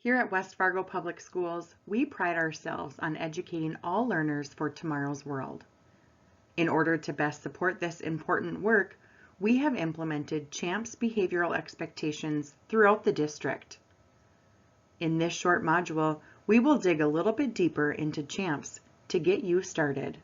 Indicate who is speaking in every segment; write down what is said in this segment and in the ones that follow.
Speaker 1: Here at West Fargo Public Schools, we pride ourselves on educating all learners for tomorrow's world. In order to best support this important work, we have implemented CHAMPS behavioral expectations throughout the district. In this short module, we will dig a little bit deeper into CHAMPS to get you started.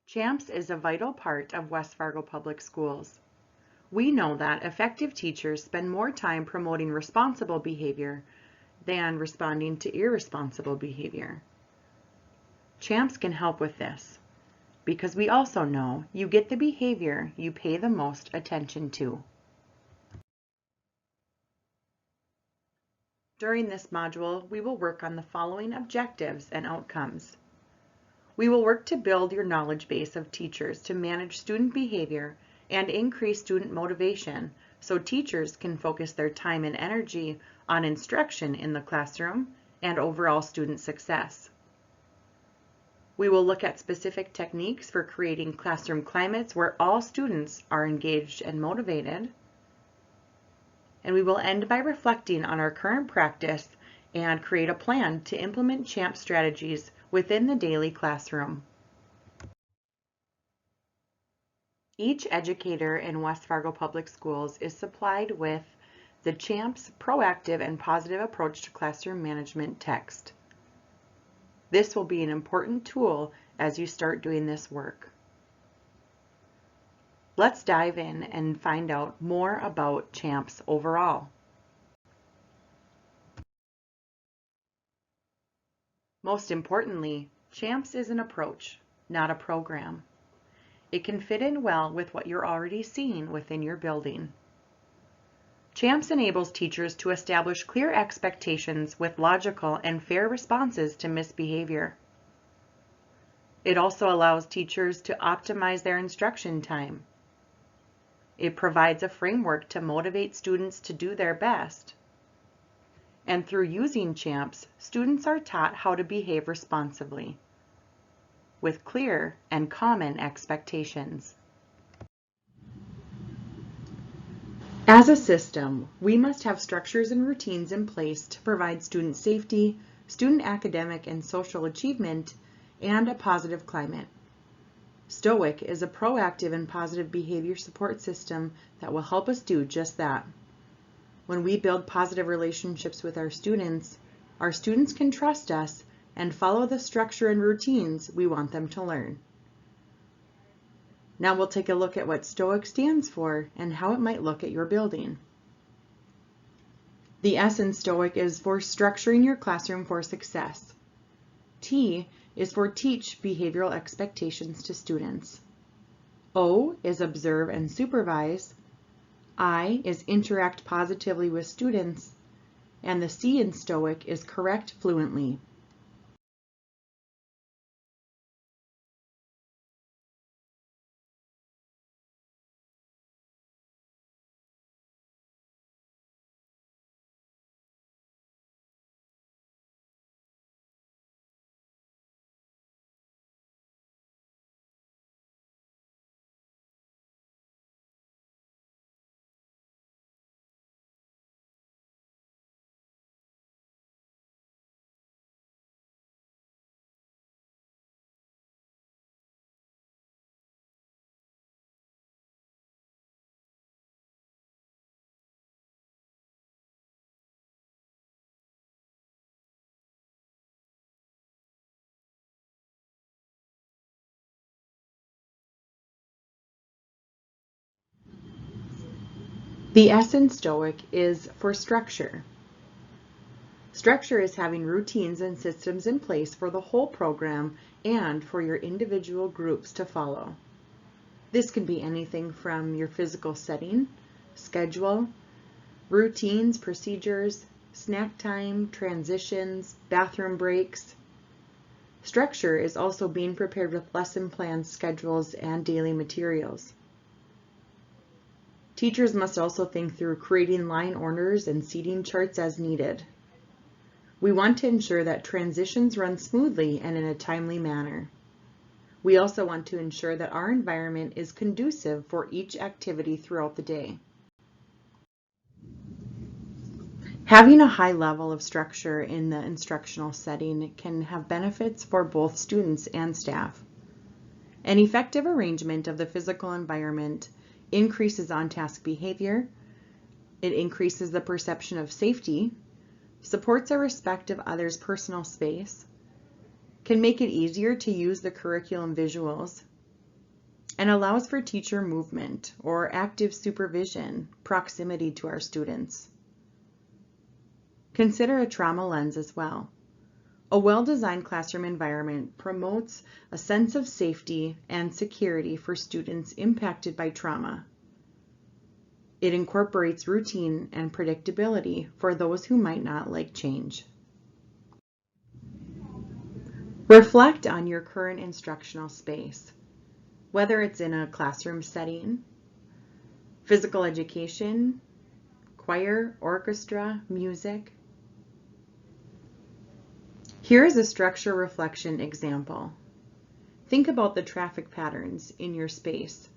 Speaker 1: CHAMPS is a vital part of West Fargo Public Schools. We know that effective teachers spend more time promoting responsible behavior than responding to irresponsible behavior. CHAMPS can help with this because we also know you get the behavior you pay the most attention to. During this module, we will work on the following objectives and outcomes. We will work to build your knowledge base of teachers to manage student behavior and increase student motivation so teachers can focus their time and energy on instruction in the classroom and overall student success. We will look at specific techniques for creating classroom climates where all students are engaged and motivated. And we will end by reflecting on our current practice and create a plan to implement CHAMPS strategies within the daily classroom. Each educator in West Fargo Public Schools is supplied with the CHAMPS Proactive and Positive Approach to Classroom Management text. This will be an important tool as you start doing this work. Let's dive in and find out more about CHAMPS overall. Most importantly, CHAMPS is an approach, not a program. It can fit in well with what you're already seeing within your building. CHAMPS enables teachers to establish clear expectations with logical and fair responses to misbehavior. It also allows teachers to optimize their instruction time. It provides a framework to motivate students to do their best. And through using CHAMPS, students are taught how to behave responsibly, with clear and common expectations. As a system, we must have structures and routines in place to provide student safety, student academic and social achievement, and a positive climate. STOIC is a proactive and positive behavior support system that will help us do just that. When we build positive relationships with our students can trust us and follow the structure and routines we want them to learn. Now we'll take a look at what STOIC stands for and how it might look at your building. The S in STOIC is for structuring your classroom for success. T is for teach behavioral expectations to students. O is observe and supervise. I is interact positively with students. And the C in STOIC is correct fluently. The S in STOIC is for structure. Structure is having routines and systems in place for the whole program and for your individual groups to follow. This can be anything from your physical setting, schedule, routines, procedures, snack time, transitions, bathroom breaks. Structure is also being prepared with lesson plans, schedules, and daily materials. Teachers must also think through creating line orders and seating charts as needed. We want to ensure that transitions run smoothly and in a timely manner. We also want to ensure that our environment is conducive for each activity throughout the day. Having a high level of structure in the instructional setting can have benefits for both students and staff. An effective arrangement of the physical environment increases on-task behavior, it increases the perception of safety, supports a respect of others' personal space, can make it easier to use the curriculum visuals, and allows for teacher movement or active supervision, proximity to our students. Consider a trauma lens as well. A well-designed classroom environment promotes a sense of safety and security for students impacted by trauma. It incorporates routine and predictability for those who might not like change. Reflect on your current instructional space, whether it's in a classroom setting, physical education, choir, orchestra, music. Here is a structure reflection example. Think about the traffic patterns in your space.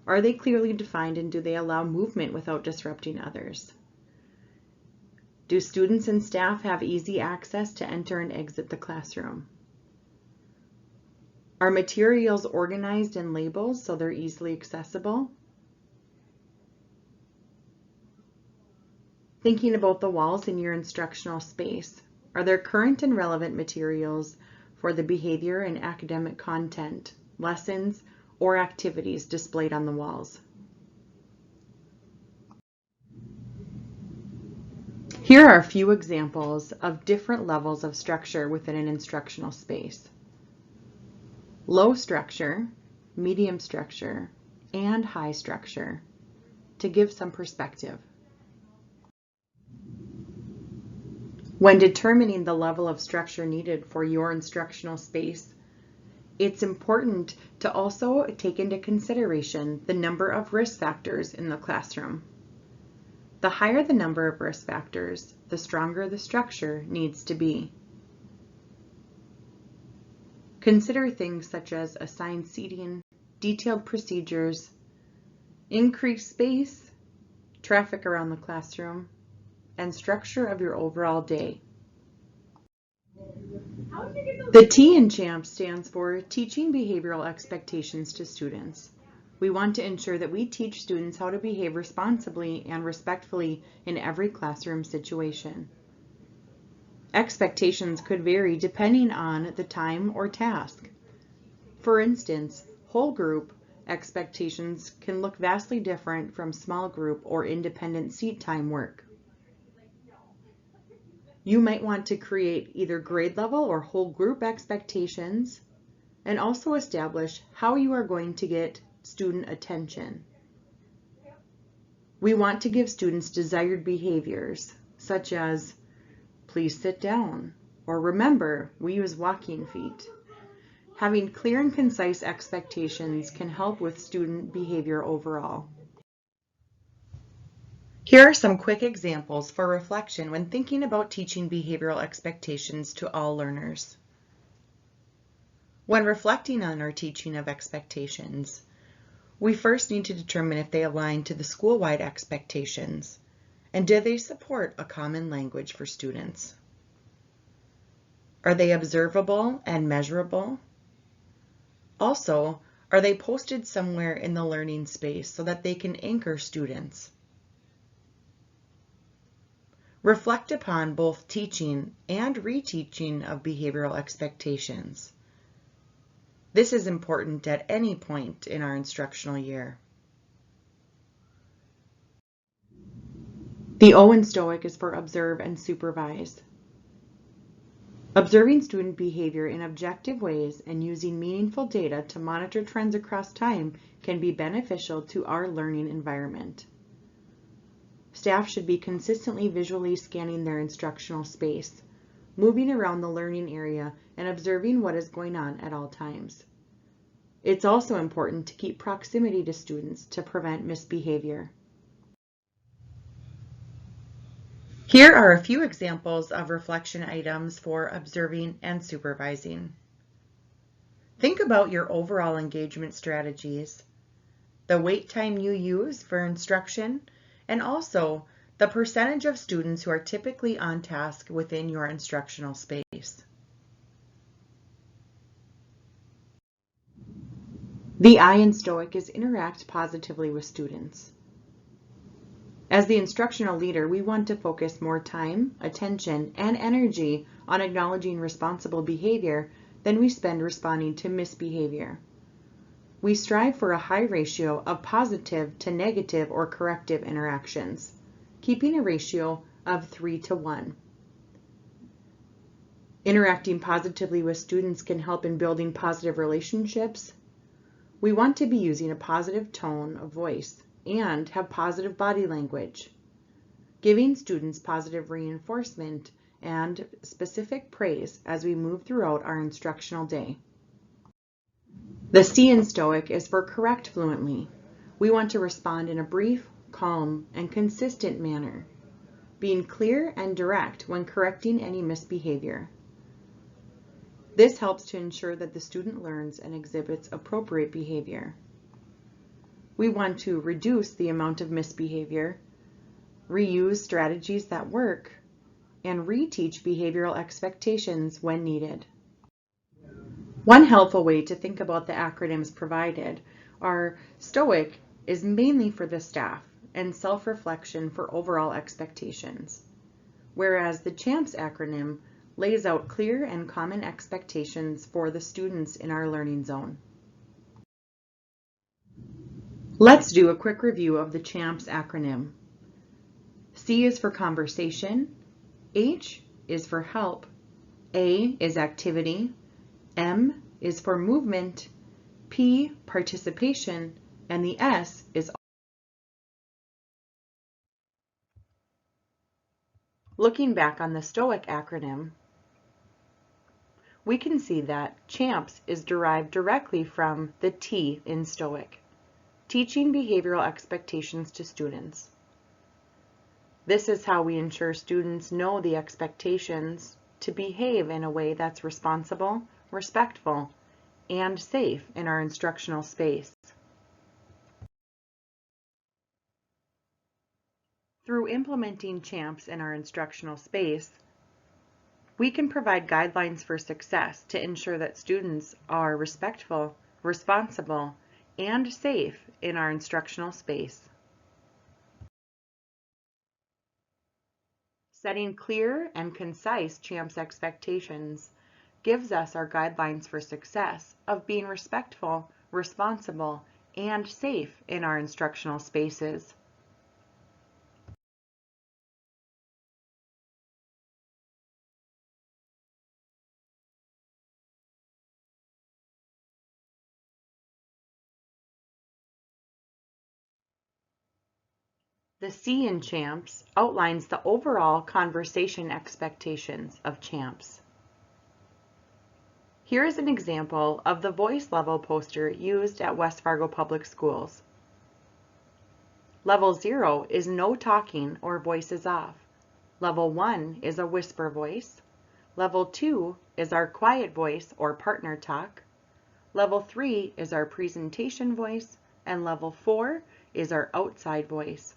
Speaker 1: Are they clearly defined and do they allow movement without disrupting others? Do students and staff have easy access to enter and exit the classroom? Are materials organized and labeled so they're easily accessible? Thinking about the walls in your instructional space, are there current and relevant materials for the behavior and academic content, lessons, or activities displayed on the walls? Here are a few examples of different levels of structure within an instructional space. Low structure, medium structure, and high structure, to give some perspective. When determining the level of structure needed for your instructional space, it's important to also take into consideration the number of risk factors in the classroom. The higher the number of risk factors, the stronger the structure needs to be. Consider things such as assigned seating, detailed procedures, increased space, traffic around the classroom, and structure of your overall day. The T in CHAMPS stands for Teaching Behavioral Expectations to Students. We want to ensure that we teach students how to behave responsibly and respectfully in every classroom situation. Expectations could vary depending on the time or task. For instance, whole group expectations can look vastly different from small group or independent seat time work. You might want to create either grade level or whole group expectations and also establish how you are going to get student attention. We want to give students desired behaviors such as please sit down, or remember, we use walking feet. Having clear and concise expectations can help with student behavior overall. Here are some quick examples for reflection when thinking about teaching behavioral expectations to all learners. When reflecting on our teaching of expectations, we first need to determine if they align to the school-wide expectations, and do they support a common language for students? Are they observable and measurable? Also, are they posted somewhere in the learning space so that they can anchor students? Reflect upon both teaching and reteaching of behavioral expectations. This is important at any point in our instructional year. The O in STOIC is for observe and supervise. Observing student behavior in objective ways and using meaningful data to monitor trends across time can be beneficial to our learning environment. Staff should be consistently visually scanning their instructional space, moving around the learning area and observing what is going on at all times. It's also important to keep proximity to students to prevent misbehavior. Here are a few examples of reflection items for observing and supervising. Think about your overall engagement strategies, the wait time you use for instruction, and also The percentage of students who are typically on task within your instructional space. The I in STOIC is interact positively with students. As the instructional leader, we want to focus more time, attention, and energy on acknowledging responsible behavior than we spend responding to misbehavior. We strive for a high ratio of positive to negative or corrective interactions, keeping a ratio of 3 to 1. Interacting positively with students can help in building positive relationships. We want to be using a positive tone of voice and have positive body language, giving students positive reinforcement and specific praise as we move throughout our instructional day. The C in STOIC is for correct fluently. We want to respond in a brief, calm, and consistent manner, being clear and direct when correcting any misbehavior. This helps to ensure that the student learns and exhibits appropriate behavior. We want to reduce the amount of misbehavior, reuse strategies that work, and reteach behavioral expectations when needed. One helpful way to think about the acronyms provided are STOIC is mainly for the staff and self-reflection for overall expectations, whereas the CHAMPS acronym lays out clear and common expectations for the students in our learning zone. Let's do a quick review of the CHAMPS acronym. C is for conversation, H is for help, A is activity, M is for movement, P participation, and the S is looking back on the STOIC acronym, we can see that CHAMPS is derived directly from the T in STOIC, teaching behavioral expectations to students. This is how we ensure students know the expectations to behave in a way that's responsible, respectful, and safe in our instructional space. Through implementing CHAMPS in our instructional space, we can provide guidelines for success to ensure that students are respectful, responsible, and safe in our instructional space. Setting clear and concise CHAMPS expectations gives us our guidelines for success of being respectful, responsible, and safe in our instructional spaces. The C in CHAMPS outlines the overall conversation expectations of CHAMPS. Here is an example of the voice level poster used at West Fargo Public Schools. Level 0 is no talking or voices off. Level 1 is a whisper voice. Level 2 is our quiet voice or partner talk. Level 3 is our presentation voice, and Level 4 is our outside voice.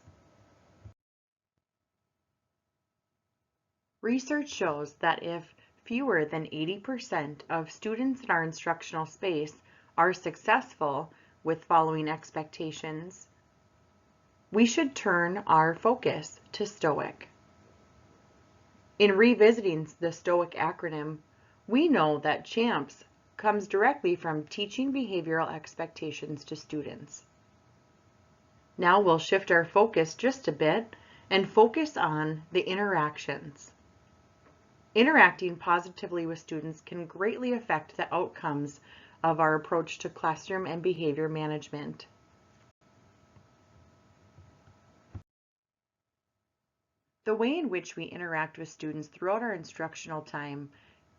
Speaker 1: Research shows that if fewer than 80% of students in our instructional space are successful with following expectations, we should turn our focus to STOIC. In revisiting the STOIC acronym, we know that CHAMPS comes directly from teaching behavioral expectations to students. Now we'll shift our focus just a bit and focus on the interactions. Interacting positively with students can greatly affect the outcomes of our approach to classroom and behavior management. The way in which we interact with students throughout our instructional time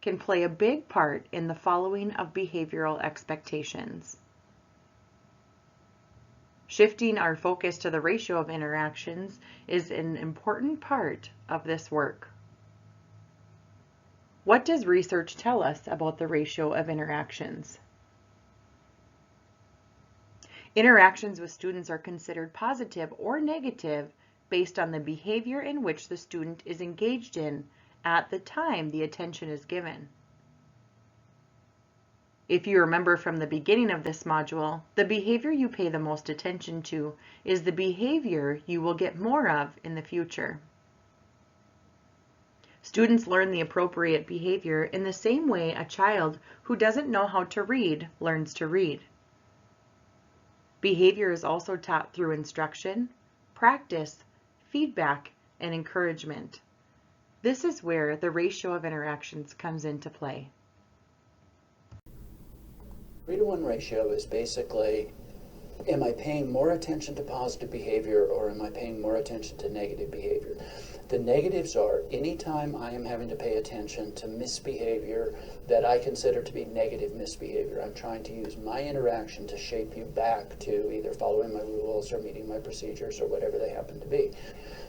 Speaker 1: can play a big part in the following of behavioral expectations. Shifting our focus to the ratio of interactions is an important part of this work. What does research tell us about the ratio of interactions? Interactions with students are considered positive or negative based on the behavior in which the student is engaged in at the time the attention is given. If you remember from the beginning of this module, the behavior you pay the most attention to is the behavior you will get more of in the future. Students learn the appropriate behavior in the same way a child who doesn't know how to read learns to read. Behavior is also taught through instruction, practice, feedback, and encouragement. This is where the ratio of interactions comes into play.
Speaker 2: 3-to-1 ratio is basically, am I paying more attention to positive behavior or am I paying more attention to negative behavior? The negatives are anytime I am having to pay attention to misbehavior that I consider to be negative misbehavior. I'm trying to use my interaction to shape you back to either following my rules or meeting my procedures or whatever they happen to be.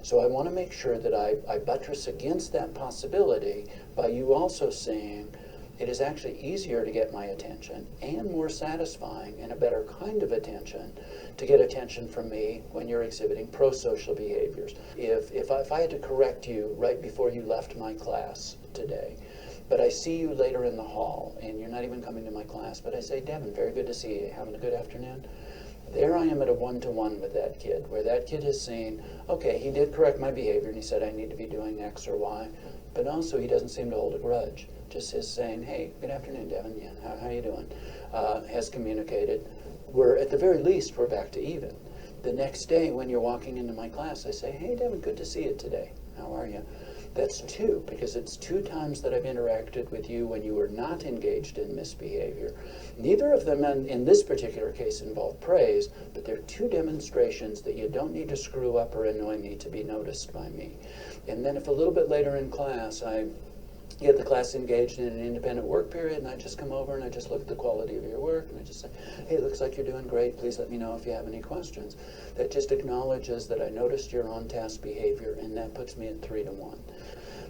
Speaker 2: So I want to make sure that I buttress against that possibility by you also saying, it is actually easier to get my attention and more satisfying and a better kind of attention to get attention from me when you're exhibiting pro-social behaviors. If I had to correct you right before you left my class today, but I see you later in the hall and you're not even coming to my class, but I say, Devin, very good to see you. Having a good afternoon? There I am at a 1-to-1 with that kid, where that kid has seen, okay, he did correct my behavior and he said I need to be doing X or Y, but also he doesn't seem to hold a grudge. Just his saying, hey, good afternoon, Devin, yeah, how you doing? Has communicated. We're, at the very least, we're back to even. The next day when you're walking into my class, I say, hey, Devin, good to see you today. How are you? That's 2, because it's 2 times that I've interacted with you when you were not engaged in misbehavior. Neither of them in this particular case involve praise, but they're 2 demonstrations that you don't need to screw up or annoy me to be noticed by me. And then if a little bit later in class I get the class engaged in an independent work period and I just come over and I just look at the quality of your work and I just say, hey, looks like you're doing great, please let me know if you have any questions. That just acknowledges that I noticed your on-task behavior, and that puts me at 3-to-1.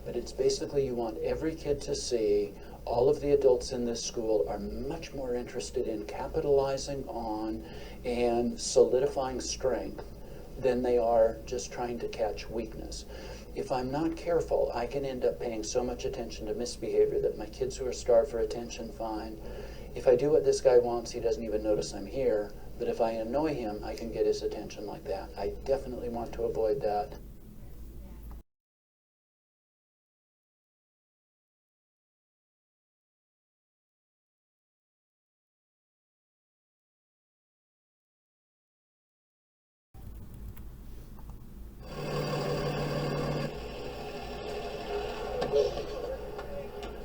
Speaker 2: But it's basically you want every kid to see all of the adults in this school are much more interested in capitalizing on and solidifying strength than they are just trying to catch weakness. If I'm not careful, I can end up paying so much attention to misbehavior that my kids who are starved for attention find, if I do what this guy wants, he doesn't even notice I'm here. But if I annoy him, I can get his attention like that. I definitely want to avoid that.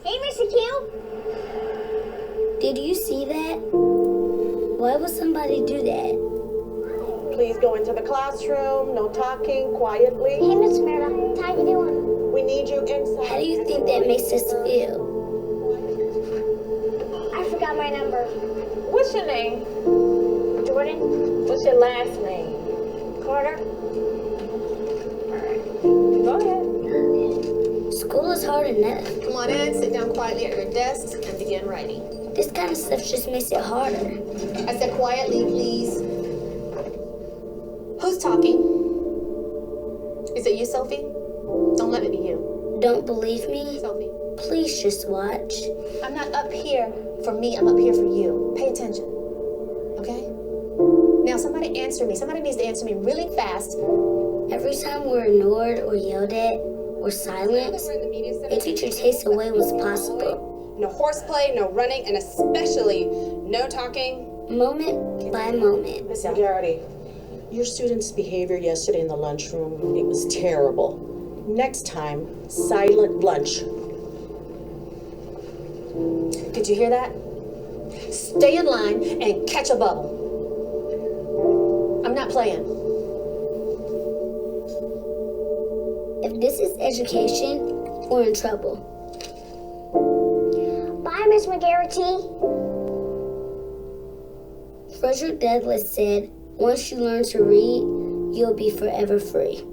Speaker 3: Hey, Mr. Q! Did you see that? Why would somebody do that?
Speaker 4: Please go into the classroom, no talking, quietly.
Speaker 3: Hey, Miss Meredith, how you doing?
Speaker 4: We need you inside.
Speaker 3: How do you think that makes us feel? I forgot my number.
Speaker 4: What's your name?
Speaker 3: Jordan?
Speaker 4: What's your last name?
Speaker 3: Carter?
Speaker 4: Go ahead.
Speaker 3: School is hard enough.
Speaker 5: Come on in, sit down quietly at your desks, and begin writing.
Speaker 3: This kind of stuff just makes it harder.
Speaker 5: I said quietly, please. Who's talking? Is it you, Sophie? Don't let it be you.
Speaker 3: Don't believe me?
Speaker 5: Sophie.
Speaker 3: Please just watch.
Speaker 5: I'm not up here for me, I'm up here for you. Pay attention. Okay? Now somebody answer me. Somebody needs to answer me really fast.
Speaker 3: Every time we're ignored or yelled at or silenced, a teacher takes away what's possible.
Speaker 6: No horseplay, no running, and especially no talking.
Speaker 3: Moment by moment.
Speaker 4: Miss Garrity, your student's behavior yesterday in the lunchroom, it was terrible. Next time, silent lunch.
Speaker 5: Did you hear that? Stay in line and catch a bubble. I'm not playing.
Speaker 3: If this is education, we're in trouble. Bye, Miss McGarrity. Frederick Douglass said, once you learn to read, you'll be forever free.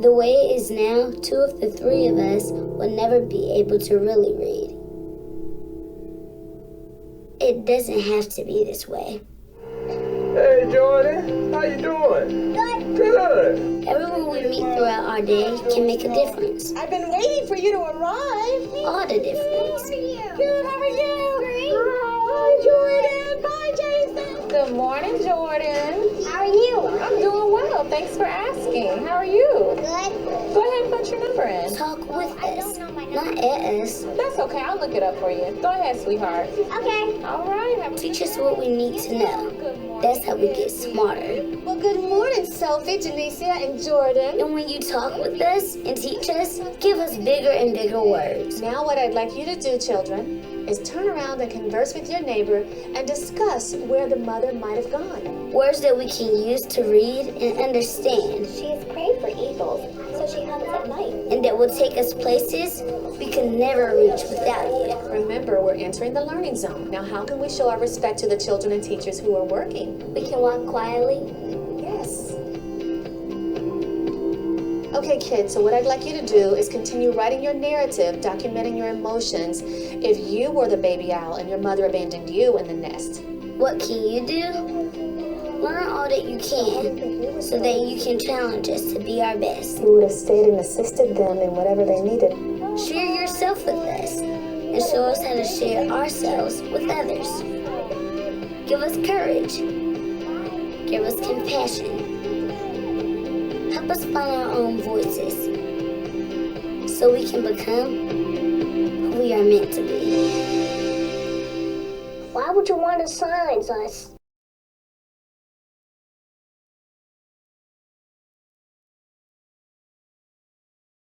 Speaker 3: The way it is now, 2 of the 3 of us will never be able to really read. It doesn't have to be this way.
Speaker 7: Hey, Jordan. How you doing? Good.
Speaker 3: Everyone we meet throughout our day can make a difference.
Speaker 4: I've been waiting for you to arrive.
Speaker 3: All the difference.
Speaker 4: Good, how are you? Great. Hi, Jordan. Bye, Jason.
Speaker 5: Good morning, Jordan.
Speaker 3: How are you?
Speaker 5: I'm doing well. Thanks for asking. How are you?
Speaker 3: Good.
Speaker 5: Go ahead and put your number in.
Speaker 3: Talk with us, not at us.
Speaker 5: That's okay. I'll look it up for you. Go ahead, sweetheart.
Speaker 3: Okay.
Speaker 5: All right. Have a
Speaker 3: Teach us what we need to know. That's how we get smarter.
Speaker 6: Well, good morning, Sophie, Janicia, and Jordan.
Speaker 3: And when you talk with us and teach us, give us bigger and bigger words.
Speaker 5: Now what I'd like you to do, children, is turn around and converse with your neighbor and discuss where the mother might have gone.
Speaker 3: Words that we can use to read and understand.
Speaker 8: She is prey for eagles, so she hunts at night.
Speaker 3: And that will take us places we can never reach without you.
Speaker 5: Remember, we're entering the learning zone. Now, how can we show our respect to the children and teachers who are working?
Speaker 3: We can walk quietly.
Speaker 5: Yes. Okay, kids, so what I'd like you to do is continue writing your narrative, documenting your emotions. If you were the baby owl and your mother abandoned you in the nest.
Speaker 3: What can you do? Learn all that you can so that you can challenge us to be our best.
Speaker 5: You would have stayed and assisted them in whatever they needed.
Speaker 3: Share yourself with us and show us how to share ourselves with others. Give us courage. Give us compassion. Help us find our own voices so we can become who we are meant to be.
Speaker 8: Why would you want to silence us?